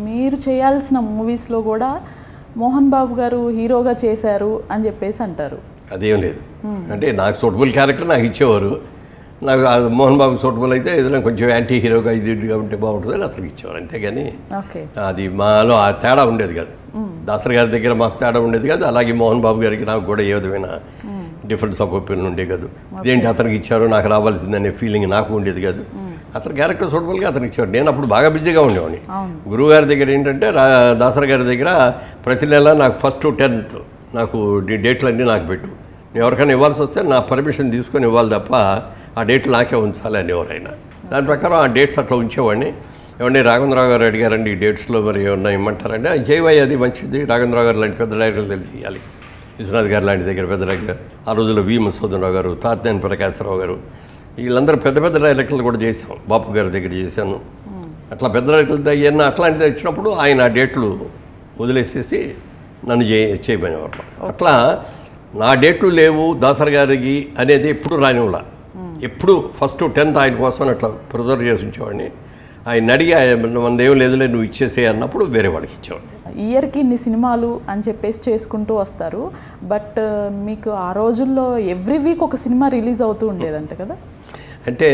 మీరు చేయాల్సిన మూవీస్లో కూడా మోహన్ బాబు గారు హీరోగా చేశారు అని చెప్పేసి అంటారు. అదేం లేదు, అంటే నాకు సూటబుల్ క్యారెక్టర్ నాకు ఇచ్చేవారు. నాకు మోహన్ బాబు సూటబుల్ అయితే ఏదైనా కొంచెం యాంటీ హీరోగా ఇదిగా ఉంటే బాగుంటుందని అతనికి ఇచ్చేవారు, అంతేగాని అది మాలో ఆ తేడా ఉండేది కాదు. దాసరి గారి దగ్గర మాకు తేడా ఉండేది కాదు, అలాగే మోహన్ బాబు గారికి నాకు కూడా ఏ విధమైన డిఫరెన్స్ ఆఫ్ ఒపీనియన్ ఉండే కాదు. ఇదేంటి అతనికి ఇచ్చారు నాకు రావాల్సిందనే ఫీలింగ్ నాకు ఉండేది కాదు. అతని క్యారెక్టర్ సూటబుల్గా అతనికి ఇచ్చారు. నేను అప్పుడు బాగా బిజీగా ఉండేవాడిని. గురువు గారి దగ్గర ఏంటంటే దాసరి గారి దగ్గర ప్రతి నెల నాకు 1st to 10th నాకు డేట్లన్నీ నాకు పెట్టు, నేను ఎవరికైనా ఇవ్వాల్సి వస్తే నా పర్మిషన్ తీసుకొని ఇవ్వాలి తప్ప ఆ డేట్లు నాకే ఉంచాలి అని ఎవరైనా. దాని ప్రకారం ఆ డేట్స్ అట్లా ఉంచేవాడిని. ఏమంటే రాఘవేంద్రరావు గారు అడిగారండి ఈ డేట్స్లో మరి ఏమన్నా ఇమ్మంటారంటే జైవయ్య అది మంచిది, రాఘవేంద్రరావు గారు లాంటి పెద్ద డైరెక్టర్లు తెలిసి చేయాలి, విశ్వనాథ్ గారు లాంటి దగ్గర పెద్ద డైరెక్టర్, ఆ రోజుల్లో వి మధుసూదనరావు గారు, తాత్నేని ప్రకాశరావు గారు, వీళ్ళందరూ పెద్ద పెద్ద డైరెక్టర్లు కూడా చేసాం. బాపు గారి దగ్గర చేశాను. అట్లా పెద్ద డైరెక్టర్లు దగ్గర అట్లాంటిది వచ్చినప్పుడు ఆయన ఆ డేట్లు వదిలేసేసి నన్ను చేయమనేవారు. అట్లా నా డేట్లు లేవు దాసరి గారికి అనేది ఎప్పుడు రానివ్వాల, ఎప్పుడు 1st to 10th ఆయన కోసం అట్లా ప్రిజర్వ్ చేసి ఉంచేవాడిని. ఆయన అడిగి మనదేం లేదులే నువ్వు ఇచ్చేసే అన్నప్పుడు వేరే వాళ్ళకి ఇచ్చేవాడిని. ఇయర్కి ఇన్ని సినిమాలు అని చెప్పేసి చేసుకుంటూ వస్తారు, బట్ మీకు ఆ రోజుల్లో ఎవ్రీ వీక్ ఒక సినిమా రిలీజ్ అవుతూ ఉండేదంట కదా? అంటే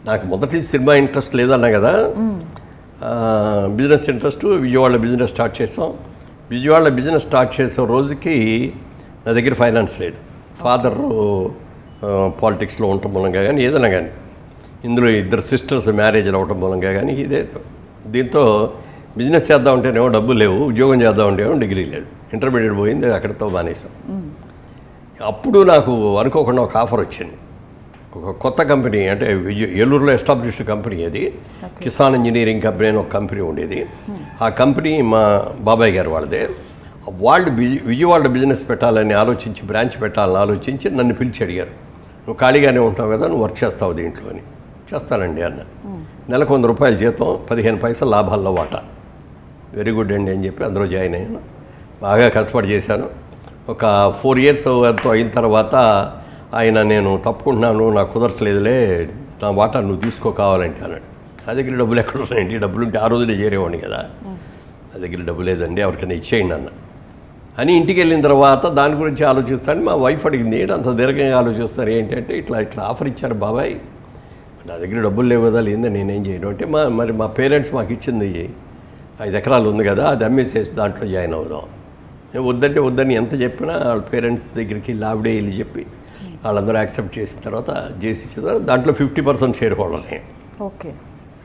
నాకు మొదటి సినిమా ఇంట్రెస్ట్ లేదన్నా కదా, business interest. Vijayawada business start చేసాం. విజయవాడ బిజినెస్ స్టార్ట్ చేసే రోజుకి నా దగ్గర ఫైనాన్స్ లేదు. ఫాదర్ పాలిటిక్స్లో ఉండటం మూలంగా కానీ ఏదైనా కానీ, ఇందులో 2 సిస్టర్స్ మ్యారేజ్లు అవటం మూలంగా కానీ ఇదే, దీంతో బిజినెస్ చేద్దాం ఉంటేనేమో డబ్బులు లేవు, ఉద్యోగం చేద్దాం ఉంటేమో డిగ్రీ లేదు, ఇంటర్మీడియట్ పోయింది, అక్కడితో మానేసాం. అప్పుడు నాకు అనుకోకుండా ఒక ఆఫర్ వచ్చింది. ఒక కొత్త కంపెనీ, అంటే ఏలూరులో ఎస్టాబ్లిష్డ్ కంపెనీ, అది కిసాన్ ఇంజనీరింగ్ కంపెనీ అని ఒక కంపెనీ ఉండేది. ఆ కంపెనీ మా బాబాయ్ గారు వాళ్ళదే. వాళ్ళు విజయవాడ బిజినెస్ పెట్టాలని ఆలోచించి, బ్రాంచ్ పెట్టాలని ఆలోచించి నన్ను పిలిచి అడిగారు, నువ్వు ఖాళీగానే ఉంటావు కదా, నువ్వు వర్క్ చేస్తావు దీంట్లో అని. చేస్తానండి అన్న. నెలకు 100 రూపాయల జీతం, 15 పైసలు లాభాల్లో వాటా. వెరీ గుడ్ అండి అని చెప్పి అందులో జాయిన్ అయ్యాను. బాగా కష్టపడి చేశాను. ఒక 4 years ఎంతో అయిన తర్వాత ఆయన నేను తప్పుకుంటున్నాను, నాకు కుదరట్లేదులే, నా వాటా నువ్వు తీసుకో కావాలంటే అన్నాడు. నా దగ్గర డబ్బులు ఎక్కడ ఉన్నాయండి, డబ్బులుంటే ఆ రోజునే చేరేవాడిని కదా. నా దగ్గర డబ్బు లేదండి, ఎవరికైనా ఇచ్చేయండి అన్న అని. ఇంటికి వెళ్ళిన తర్వాత దాని గురించి ఆలోచిస్తాను. మా వైఫ్ అడిగింది, ఏంటి అంత దీర్ఘంగా ఆలోచిస్తారు ఏంటంటే, ఇట్లా ఆఫర్ ఇచ్చారు బాబాయ్, నా దగ్గర డబ్బులు లేవు కదా, లేదా నేనేం చేయను అంటే, మరి మా పేరెంట్స్ మాకు ఇచ్చింది 5 ఎకరాలు ఉంది కదా, అది అమ్మేసేసి దాంట్లో జాయిన్ అవుదాం. వద్దంటే వద్దని ఎంత చెప్పినా వాళ్ళ పేరెంట్స్ దగ్గరికి లావిడే వెళ్ళి చెప్పి వాళ్ళందరూ యాక్సెప్ట్ చేసిన తర్వాత చేసి ఇచ్చిన తర్వాత దాంట్లో 50% షేర్ హోల్డర్ని. ఓకే.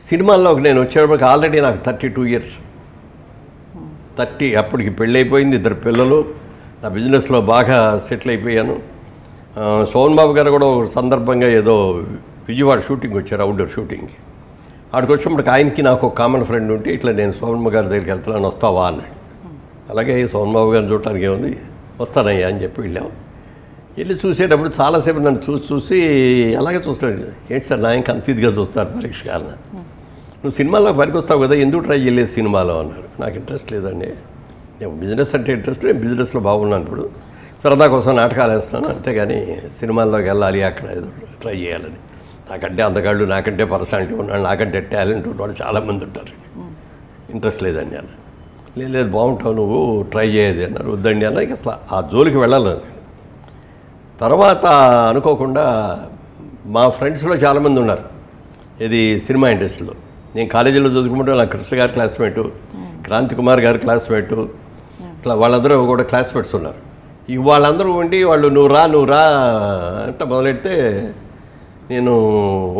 సినిమాల్లోకి నేను వచ్చేటప్పటికి ఆల్రెడీ నాకు 32 years. అప్పటికి పెళ్ళి అయిపోయింది, 2 పిల్లలు, నా బిజినెస్లో బాగా సెటిల్ అయిపోయాను. సోమన్ బాబు గారు కూడా ఒక సందర్భంగా ఏదో విజయవాడ షూటింగ్ వచ్చారు, అవుట్డోర్ షూటింగ్కి. ఆడికి వచ్చినప్పటికి ఆయనకి నాకు ఒక కామన్ ఫ్రెండ్ ఉంటే, ఇట్లా నేను సోమన్ గారి దగ్గరికి వెళ్తున్నాను వస్తావా అన్నాడు. అలాగే సోమన్ బాబు గారిని చూడటానికి ఏముంది, వస్తానయ్యా అని చెప్పి వెళ్ళాం. వెళ్ళి చూసేటప్పుడు చాలాసేపు నన్ను చూసి అలాగే చూస్తాడు, ఏంటి సార్ నా ఇంకా అంత ఇదిగా చూస్తారు పరీక్ష కారణ, నువ్వు సినిమాలో పనికి వస్తావు కదా, ఎందుకు ట్రై చేయలేదు సినిమాలో అన్నారు. నాకు ఇంట్రెస్ట్ లేదండి, నేను బిజినెస్ అంటే ఇంట్రెస్ట్, నేను బిజినెస్లో బాగున్నాను, ఇప్పుడు సరదా కోసం నాటకాలు వేస్తాను, అంతేగాని సినిమాల్లోకి వెళ్ళాలి అక్కడ ఏదో ట్రై చేయాలని. నాకంటే అందగాళ్ళు, నాకంటే పర్సనాలిటీ ఉన్నాడు, నాకంటే టాలెంట్ ఉన్నాడు చాలామంది ఉంటారు, ఇంట్రెస్ట్ లేదండి అన్న. లేదు బాగుంటావు నువ్వు ట్రై చేయదు అన్నారు. వద్దండి అన్న, ఇక అసలు ఆ జోలికి వెళ్ళాలని. తర్వాత అనుకోకుండా మా ఫ్రెండ్స్లో చాలామంది ఉన్నారు ఇది సినిమా ఇండస్ట్రీలో. నేను కాలేజీలో చదువుకుంటే నా కృష్ణ గారి క్లాస్మేటు, క్రాంతి కుమార్ గారి క్లాస్మేటు, ఇట్లా వాళ్ళందరూ కూడా క్లాస్మేట్స్ ఉన్నారు. ఈ వాళ్ళందరూ ఉండి వాళ్ళు నువ్వు రా అంటే మొదలెడితే నేను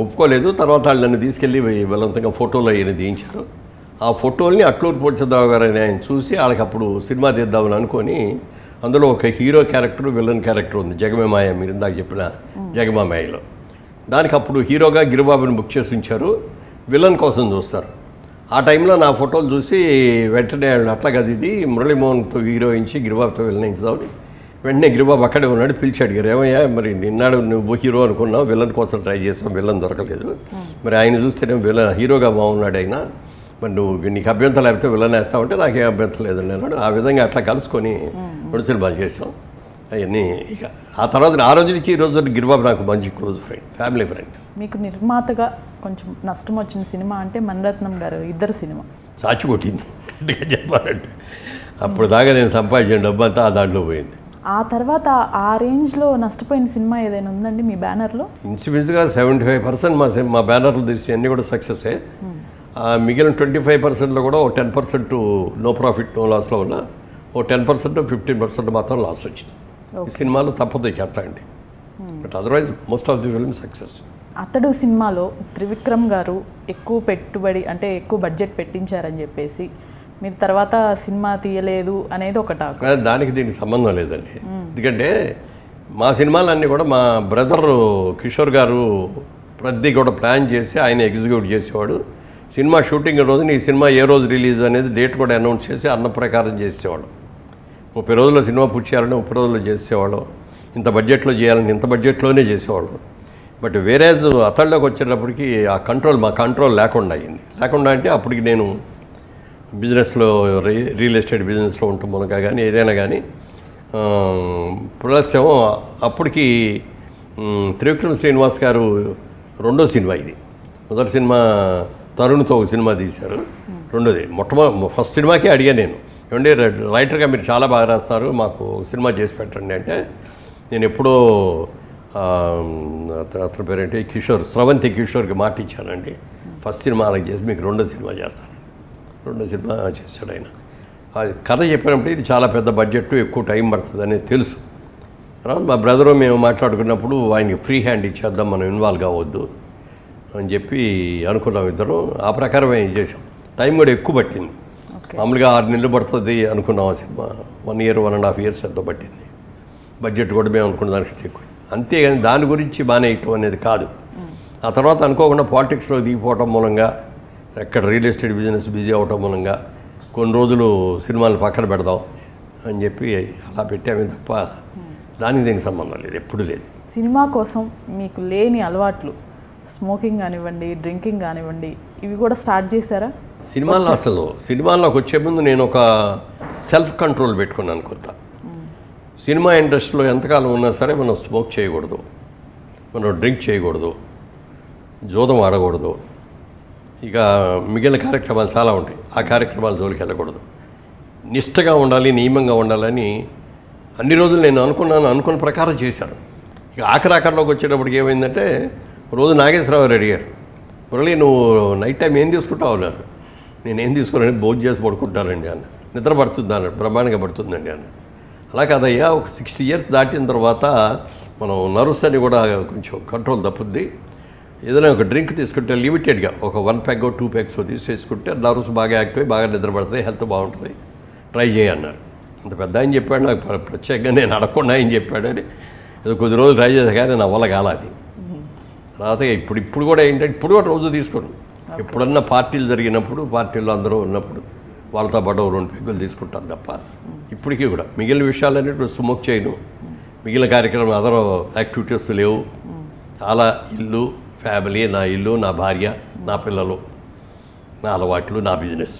ఒప్పుకోలేదు. తర్వాత వాళ్ళు నన్ను తీసుకెళ్ళి బలవంతంగా ఫోటోలు అయ్యి తీయించారు. ఆ ఫోటోల్ని అట్లూరు పూర్చదరావు గారు అని ఆయన చూసి వాళ్ళకి అప్పుడు సినిమా తీద్దామని అనుకొని, అందులో ఒక హీరో క్యారెక్టర్, విలన్ క్యారెక్టర్ ఉంది, జగమేమాయ, మీరు ఇందాక చెప్పిన జగమామాయలో. దానికి అప్పుడు హీరోగా గిరిబాబుని బుక్ చేసి ఉంచారు, విలన్ కోసం చూస్తారు. ఆ టైంలో నా ఫోటోలు చూసి వెంటనే అట్లా కదా ఇది మురళీమోహన్తో హీరోయించి గిరిబాబుతో విలనించుదామని వెంటనే గిరిబాబు అక్కడే ఉన్నాడు, పిలిచి అడిగారు, ఏమయ్యా మరి నిన్నాడు నువ్వు హీరో అనుకున్నావు, విలన్ కోసం ట్రై చేసావు, విలన్ దొరకలేదు, మరి ఆయన చూస్తేనే విలన్ హీరోగా బాగున్నాడు అయినా, మరి నువ్వు నీకు అభ్యంతరం లేకపోతే విలన్ వేస్తావంటే నాకేం అభ్యంతరం లేదండి అన్నాడు. ఆ విధంగా అట్లా కలుసుకొని రెండు సినిమాలు చేసాం అవన్నీ. ఇక ఆ తర్వాత ఆ రోజు నుంచి ఈ రోజు గిరిబాబు నాకు మంచి క్లోజ్ ఫ్రెండ్, ఫ్యామిలీ ఫ్రెండ్. మీకు నిర్మాతగా కొంచెం నష్టం వచ్చిన సినిమా అంటే మణిరత్నం గారు ఇద్దరు సినిమా. చాచి కొట్టింది గట్టిగా చెప్పాలంటే. అప్పుడు దాకా నేను సంపాదించిన డబ్బు అంతా దాంట్లో పోయింది. ఆ తర్వాత ఆ రేంజ్లో నష్టపోయిన సినిమా ఏదైనా ఉందండి మీ బ్యానర్లో? ఇన్సిడెంట్స్గా 75% మా బ్యానర్లు తీసి అన్నీ కూడా సక్సెసే. మిగిలిన 25%లో కూడా ఓ 10% నో ప్రాఫిట్ నో లాస్లో ఉన్న ఓ 10% 15% మాత్రం లాస్ వచ్చింది. ఈ సినిమాలో తప్పదు అట్లా అండి. But otherwise most of the film success. అతడు సినిమాలో త్రివిక్రమ్ గారు ఎక్కువ పెట్టుబడి అంటే ఎక్కువ బడ్జెట్ పెట్టించారని చెప్పేసి మీరు తర్వాత సినిమా తీయలేదు అనేది ఒక టాక్. దానికి దీనికి సంబంధం లేదండి. ఎందుకంటే మా సినిమాలన్నీ కూడా మా బ్రదర్ కిషోర్ గారు ప్రతి కూడా ప్లాన్ చేసి ఆయన ఎగ్జిక్యూట్ చేసేవాడు. సినిమా షూటింగ్ రోజున ఈ సినిమా ఏ రోజు రిలీజ్ అనేది డేట్ కూడా అనౌన్స్ చేసి అన్న ప్రకారం చేసేవాడు. 30 రోజుల్లో సినిమా పూర్తి చేయాలని 30 రోజుల్లో చేసేవాడు. ఇంత బడ్జెట్లో చేయాలని ఇంత బడ్జెట్లోనే చేసేవాడు. బట్ వేరేజ్ అతళ్ళలోకి వచ్చేటప్పటికి ఆ మా కంట్రోల్ లేకుండా అయింది. లేకుండా అంటే అప్పటికి నేను బిజినెస్లో రియల్ ఎస్టేట్ బిజినెస్లో ఉంటాం మూలంగా కానీ ఏదైనా కానీ ప్లస్ ఏమో అప్పటికి త్రివిక్రమ్ శ్రీనివాస్ గారు రెండో సినిమా ఇది. మొదటి సినిమా తరుణ్తో ఒక సినిమా తీశారు. రెండోది ఫస్ట్ సినిమాకే అడిగాను నేను, ఏమంటే రైటర్గా మీరు చాలా బాగా రాస్తారు, మాకు ఒక సినిమా చేసి పెట్టండి అంటే నేను ఎప్పుడో అతని పేరేంటి స్రవంతి కిషోర్కి మాట ఇచ్చానండి, ఫస్ట్ సినిమా అలాగే చేసి మీకు రెండో సినిమా చేస్తాను. రెండో సినిమా చేశాడు ఆయన. అది కథ చెప్పినప్పుడు ఇది చాలా పెద్ద బడ్జెట్, ఎక్కువ టైం పడుతుంది అనేది తెలుసు. తర్వాత మా బ్రదరు మేము మాట్లాడుకున్నప్పుడు ఆయనకి ఫ్రీ హ్యాండ్ ఇచ్చేద్దాం, మనం ఇన్వాల్వ్ కావద్దు అని చెప్పి అనుకున్నాం ఇద్దరు. ఆ ప్రకారం ఏం చేసాం. టైం కూడా ఎక్కువ పట్టింది. మామూలుగా 6 నెలలు పడుతుంది అనుకున్నాం ఆ సినిమా. 1 year 1.5 years ఎంత పట్టింది. బడ్జెట్ కూడా మేము అనుకున్న దానికి ఎక్కువ. అంతేగాని దాని గురించి బాగానే ఇవ్వటం అనేది కాదు. ఆ తర్వాత అనుకోకుండా పాలిటిక్స్లో దిగిపోవటం మూలంగా, ఎక్కడ రియల్ ఎస్టేట్ బిజినెస్ బిజీ అవటం మూలంగా కొన్ని రోజులు సినిమాలు పక్కన పెడదాం అని చెప్పి అలా పెట్టామే తప్ప దానికి దీనికి సంబంధం లేదు, ఎప్పుడు లేదు. సినిమా కోసం మీకు లేని అలవాట్లు, స్మోకింగ్ కానివ్వండి, డ్రింకింగ్ కానివ్వండి, ఇవి కూడా స్టార్ట్ చేశారా? సినిమాల్లోకి వచ్చే ముందు నేను ఒక సెల్ఫ్ కంట్రోల్ పెట్టుకున్నాను కొత్త. సినిమా ఇండస్ట్రీలో ఎంతకాలం ఉన్నా సరే మనం స్మోక్ చేయకూడదు, మనం డ్రింక్ చేయకూడదు, జూదం ఆడకూడదు, ఇక మిగిలిన కార్యక్రమాలు చాలా ఉంటాయి, ఆ కార్యక్రమాల జోలికి వెళ్ళకూడదు, నిష్టగా ఉండాలి, నియమంగా ఉండాలని అన్ని రోజులు నేను అనుకున్న ప్రకారం చేశాను. ఇక ఆఖరిలోకి వచ్చేటప్పటికి ఏమైందంటే, రోజు నాగేశ్వరరావు అడిగారు, మురళి నువ్వు నైట్ టైం ఏం తీసుకుంటావు అన్నారు. నేనేం తీసుకున్నాను, భోజనం చేసి పడుకుంటానండి అన్న. నిద్ర పడుతుంది అన్నాడు, బ్రహ్మాండంగా పడుతుందండి అన్న. అలా కాదయ్యా, ఒక 60 years దాటిన తర్వాత మనం నర్వ్స్ అని కూడా కొంచెం కంట్రోల్ తప్పుద్ది. ఏదైనా ఒక డ్రింక్ తీసుకుంటే లిమిటెడ్గా ఒక 1 peg 2 pegs తీసుకుంటే నర్వ్స్ బాగా యాక్టివ్ అయ్యి బాగా నిద్రపడతాయి, హెల్త్ బాగుంటుంది, ట్రై చేయన్నారు. అంత పెద్ద ఆయన చెప్పాడు, నాకు ప్రత్యేకంగా నేను అడగకుండా ఆయన చెప్పాడని ఏదో కొద్ది రోజులు ట్రై చేసా కానీ నా వల్ల కాల అది. తర్వాత ఇప్పుడు కూడా ఏంటంటే ఇప్పుడు కూడా రోజు తీసుకోను. ఎప్పుడన్నా పార్టీలు జరిగినప్పుడు, పార్టీల్లో అందరూ ఉన్నప్పుడు వాళ్ళతో పాటు 2 pegs తీసుకుంటాను తప్ప ఇప్పటికీ కూడా మిగిలిన విషయాలన్నీ స్మోక్ చేయను. మిగిలిన కార్యక్రమం అదర్ యాక్టివిటీస్ లేవు. చాలా ఇల్లు, ఫ్యామిలీ, నా ఇల్లు, నా భార్య, నా పిల్లలు, నా అలవాట్లు, నా బిజినెస్.